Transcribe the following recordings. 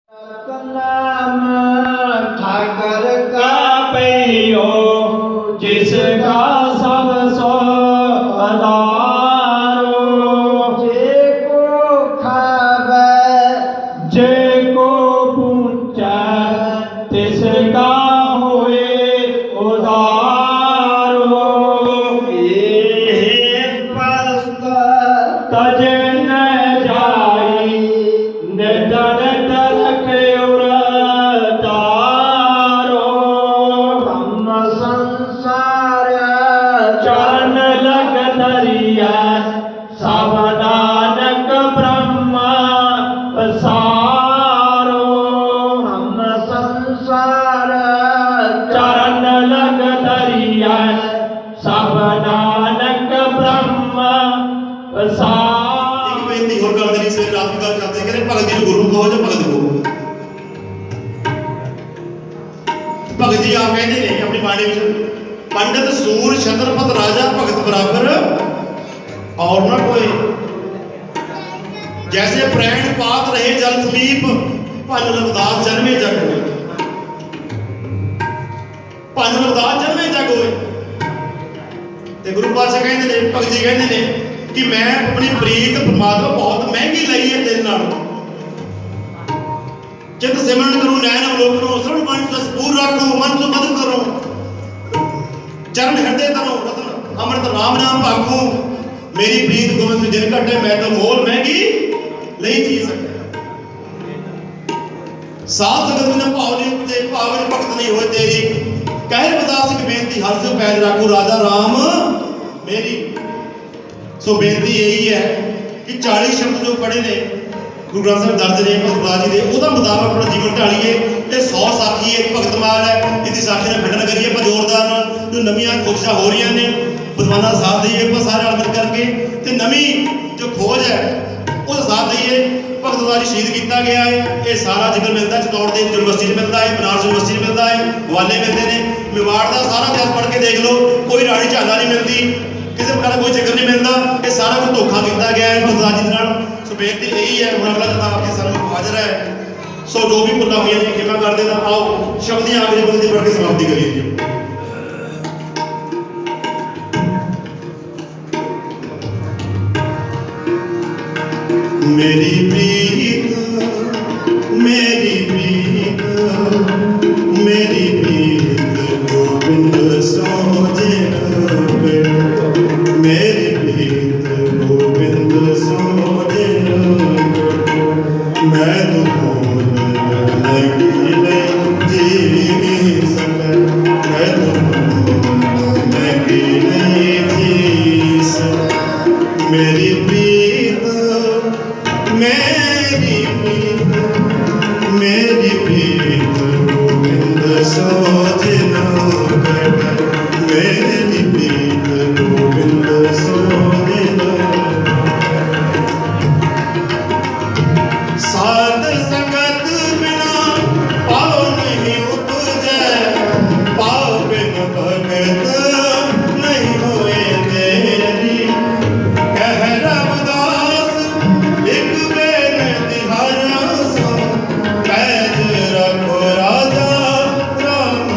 नाम ठाकर का पैयो जिसका सब सो अदारो जे को खावे जे को पूछे तिसका होए उदारो पस्त तज न जाई निधन तरक उरतारो हम संसार चरण लग धरिया सावधानक ब्रह्म पसारो हम संसार चरण लग धरिया सावधानक ब्रह्म पसारो। बेनती होर कर देनी से रात की गल करते कि भगत जी गुरु कहो जो भगत कहो। भगत जी आप कहते हैं अपनी बाणी में पंडित सूर छत्रपत राजा भगत बराबर और ना कोई। जैसे प्रैण पात रहे जल समीप भन रविदास जन्मे जग होए। भन रविदास जन्मे जग होए ते गुरु पातशाह कहते ने भगत जी कहते ने कि मैं अपनी प्रीत परमात्मा बहुत महंगी लई है तेरे नाल। चित सिमरन करूं नैन अवलोकनो श्रवण मन सपूर रखूं मन सु मदद करूं चरण हृदय तरो वतन अमृत राम नाम भाखूं मेरी प्रीत गोविंद से जिन कटे मैं तो मोल महंगी नहीं जी सकता। साथ संगत ने पावनी ते पावन भक्त नहीं होए तेरी कहर बदास की बेनती हर से पैर रखूं राजा राम मेरी। सो बेनती यही है कि 40 शब्द जो पढ़े ने गुरु ग्रंथ साहिब दर्ज ने भगत जी दे ਉਹਦਾ ਮੁਤਾਬਕ अपना जीवन ढालीए ते 100 साखी एक भगतमाल है इसकी साखी ने खंडन करिए पर जोरदार नाल जो नवीं कोशिशां हो रही ने विद्वानां दा साथ दईए पर सारे मिल करके ते नवीं जो खोज है उसका साथ दईए। भगत जी शहीद किया गया है ये सारा जिक्र मिलता चित्तौड़ की यूनिवर्सिटी मिलता है बनारस यूनिवर्सिटी मिलता है हवाले मिलते हैं मेवाड़ का सारा इतिहास पढ़ के देख लो कोई राणी झाला नहीं मिलती किसी प्रकार कोई जिक्र नहीं मिलता ये सारा कुछ धोखा किया गया है भगत जी नाल। सो बेनती यही है हुण अगला किताब आपके सामने हाजिर है। सो जो भी भुलां हुई ने क्षमा कर देना। आओ शब्द आखिरी बंदी पढ़ के समाप्ति करिए जी। मेरी प्रीत मेरी प्रीत मेरी प्रीत गोविंद सोजे मेरी प्रीत गोविंद सोजे मैं तो भूल लगी नहीं जी सके मैं तो भूल लगी नहीं जी सके मेरी प्रीत मेरी प्रीत गोविंद सोजना मेरी प्रीत गोविंद सोजना साध संगत बिना पाओ नहीं उपजे पाओ बिन भगत नहीं होए तेरी कह रविदास एक बेनती हर सो कैद रखो राजा राम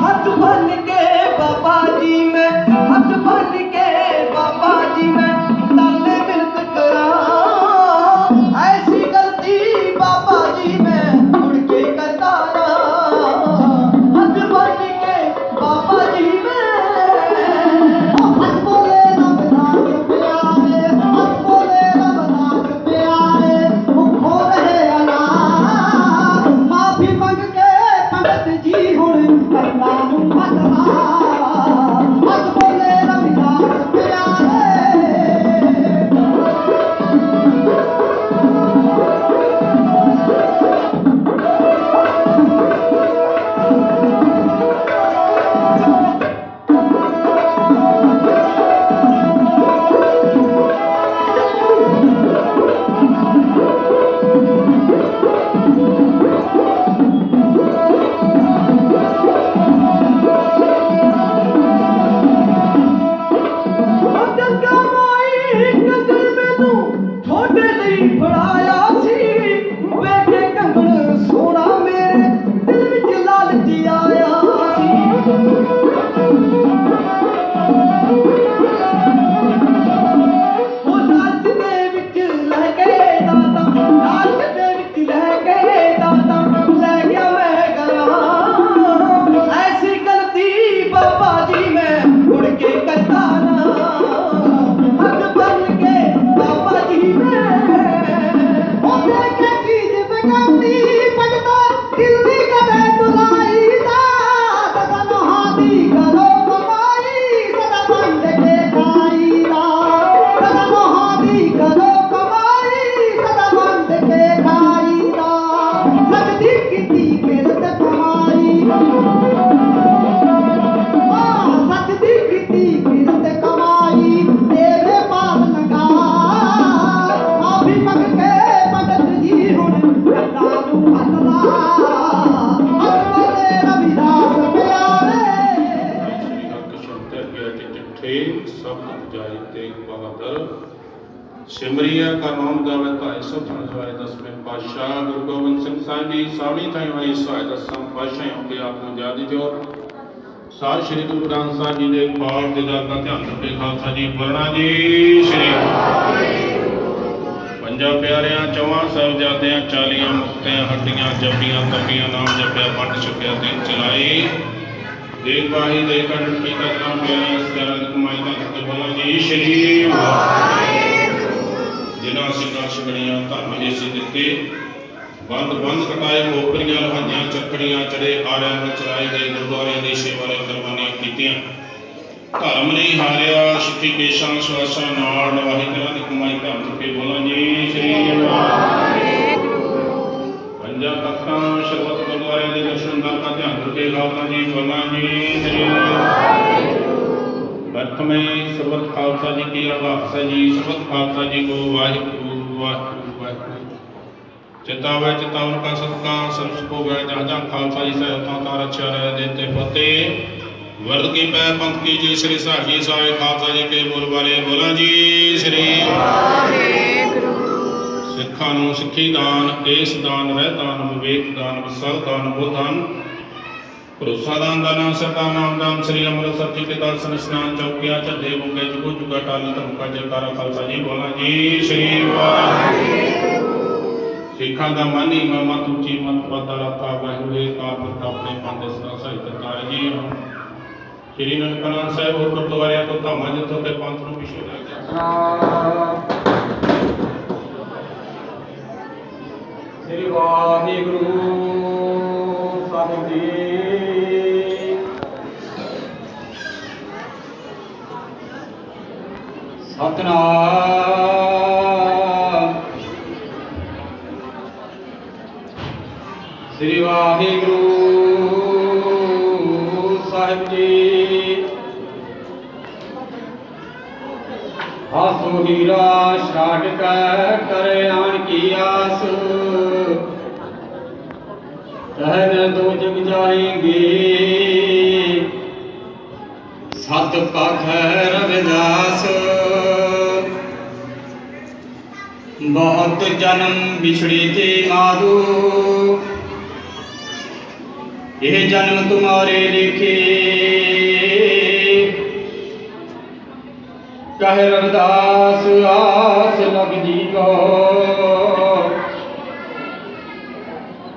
हाथ बन के बाबा जी मैं, हाथ बन के बाबा जी मैं ताले मिलत करा। ऐसी गलती बाबा जी मैं मुड़ के करता ना। हाथ बन के बाबा जी मैं, हंस बोले रमदास प्यारे, हंस बोले रमदास प्यारे, मुखो रहे अनार। माफी मंग के पंडित जी हुण करना नू मतला। हंस बोले रमदास प्यारे। गंगा माई कंगन मैनू थोड़े लिए फड़ाया सी। बेटे कंगन सोना मेरे दिल विच लालची आया सी। वो लालच दे विच लह गए दाता, लालच दे विच लह गए दाता, लै गया मैं घरां। ऐसी गलती बाबा जी मैं मुड़ के करता ना। हाथ बन के बाबा जी मैं, ओ देखे चीज बेगानी पजता दिल दी कदे दुलाई दा। दसन हादी करो कमाई सदा बंद के खाई दा। दसन हादी करो कमाई सदा बंद के खाई दा। सच दी कीती किरत कमाई, सच दी कीती किरत कमाई तेरे पाल लगा। माफी मंग के पंडित जी हुण करना नू मतला। हंस बोले रविदास प्यारे। श्री हरकृष्ण ते गया कि चिट्ठे सब जाय तेग बहादुर सिमरिया का नाम गावे ताई सब समझवाए। 10वें पातशाह गुरु गोबिंद सिंह साहिब जी सावणी ताई वाली सहाय 10 पातशाहों के आप ਨੂੰ याद जो साथ श्री गुरु ग्रंथ साहिब जी ਦੇ ਪਾਠ ਦੇ ਦਰ ਦਾ ਧਿਆਨ ਰੱਖੇ। ਖਾਲਸਾ ਜੀ ਬੋਲਣਾ ਜੀ श्री ਪੰਜਾਂ ਪਿਆਰਿਆਂ ਚੌਹਾਂ ਸਾਹਿਬਜ਼ਾਦਿਆਂ 40 ਮੁਕਤਿਆਂ ਹੱਡੀਆਂ ਜੱਪੀਆਂ ਤਪੀਆਂ ਨਾਮ ਜਪਿਆ ਵੰਡ ਛਕਿਆ ਦਿਨ ਚਲਾਈ। ਦੇਖ ਬਾਹੀ ਦੇ ਕੰਡ ਪੀਤਾ ਨਾਮ ਪਿਆਰਿਆਂ ਸਰਨ ਕਮਾਈ ਦਾ ਤੇ ਬੋਲਣਾ ਜੀ श्री ਜਿਨ੍ਹਾਂ ਸਿੰਘਾਂ ਛਕੜੀਆਂ ਧਰਮ ਏਸੀ ਦਿੱਤੇ ਬੰਦ ਬੰਦ ਕਟਾਏ ਕੋਪਰੀਆਂ ਲਹਾਈਆਂ ਚੱਕੜੀਆਂ ਚੜੇ ਆਰਿਆਂ ਨੂੰ ਚਲਾਏ ਗਏ ਗੁਰਦੁਆਰਿਆਂ ਦੀ ਸੇਵਾ ਲਈ ਕੁਰਬਾਨੀਆਂ ਕੀਤੀਆਂ। ਧਰਮ ਨਹੀਂ ਹਾਰਿਆ ਸਿੱਖੀ ਕੇਸ਼ਾਂ ਸਵਾਸਾਂ ਨਾਲ ਨਵਾਹੀ ਕਰਾਂ ਦੀ ਕਮਾਈ ਧਰਮ ਕੇ ਬੋਲਾਂ ਜੀ श्री ਪੰਜਾਂ ਤਖਤਾਂ ਸ਼ਰਬਤ ਗੁਰਦੁਆਰਿਆਂ ਦੇ ਦਰਸ਼ਨ ਦਰ ਦਾ ਧਿਆਨ ਰੱਖੇ। ਖਾਲਸਾ ਜੀ ਬੋਲਾਂ ਜੀ श्री प्रथमे सर्वत खालसा जी की आवाज़ जी सर्वत खालसा जी को वाहिगुरु वाहिगुरु वाहिगुरु। चितावे चितावन का सदका सबको गए जहाँ जहाँ खालसा जी से उठाता रक्षा रहे देते फतेह। वर्द की पै पंथ की जी श्री साही साहे खालसा जी के बोल वाले बोला जी श्री सिखा नूं सिखी दान केस दान रह दान विवेक दान विसल दान बुधान भरोसा दान दाना सरदा नाम दान श्री अमृतसर जी के दर्शन स्नान चौकिया चढ़े मुके जुगो जुगा टाल धमका जयकारा खालसा जी बोला जी श्री सिखा दा मानी मत ऊंची मत पता रता वाहिगुरू का पुरख अपने पंथ सदा सहित कार जी। श्री ननकाना साहिब और गुरुद्वारे को धामा जिथों के पंथ नूं पिछे रह गया। श्री वाहिगुरू साहिब जी सतनाम। श्री वाहिगुरू साहिब जी हासो हीरा छाड़ कर करे आन की आस। कहने दो जग जाएंगे सत पख रविदास। बहुत जन्म बिछड़ी थी मारू यह जन्म तुम्हारे लिखे, कह रविदास आस लग जीवो।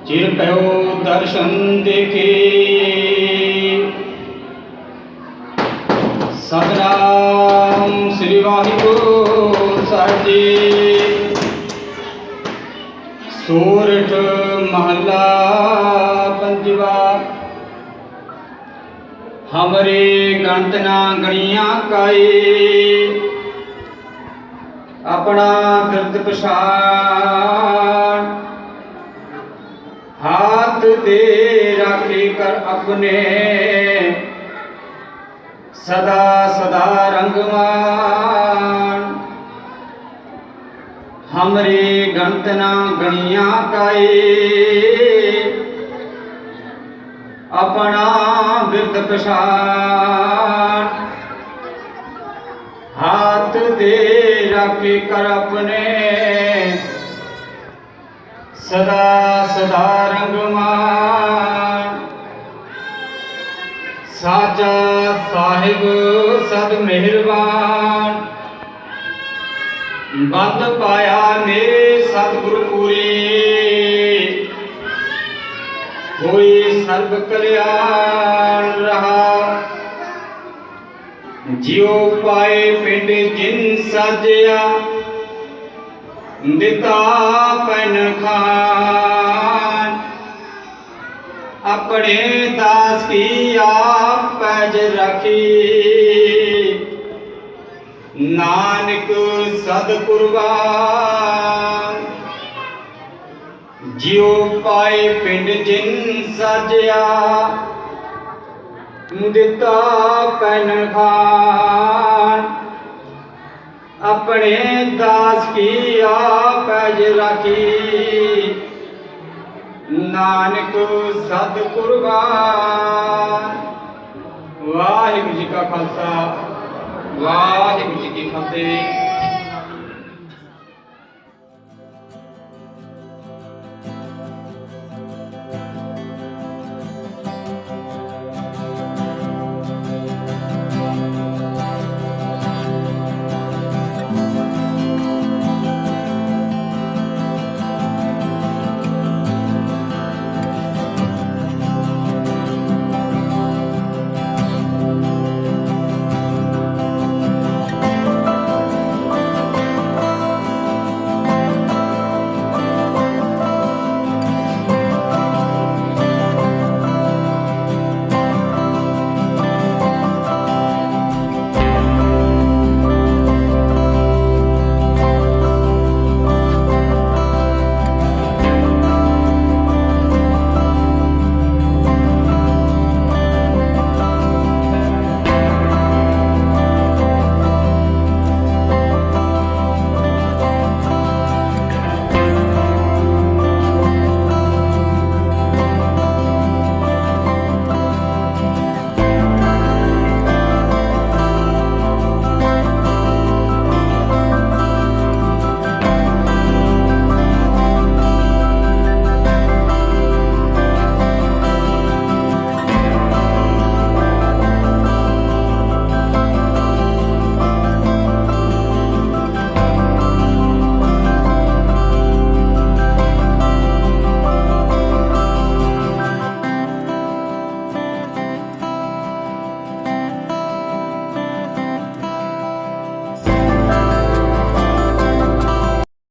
चिर पयो दर्शन देखे, सतनाम श्री वाहिगुरु साहिब जी। सोरठ महला पंजवा। हमरे गणत ना गणिया काए, अपना कृत पछाण। हाथ दे राखे कर अपने, सदा सदा रंगमान। हमरे गणत ना गणिया काए, अपना बिरद पछाण। हाथ दे राखे कर अपने, सदा सदा रंगमान। साचा साहिब सद मेहरबान, बंद पाया मेरे सतगुरु पूरी। कोई सर्व कल्याण रहा, जियो पाए पिंड जिन साजिया। दिता पैन खान, अपने दास की आप पैज रखी। नानक सद कुर्बान, जियो पाए पिंड जिन साजिया। दिता पैन खान, अपने दास की आप पैज रखी। नानक सद कुर्बान। वाहिगुरू जी का खालसा, वाहिगुरू जी की फतेह।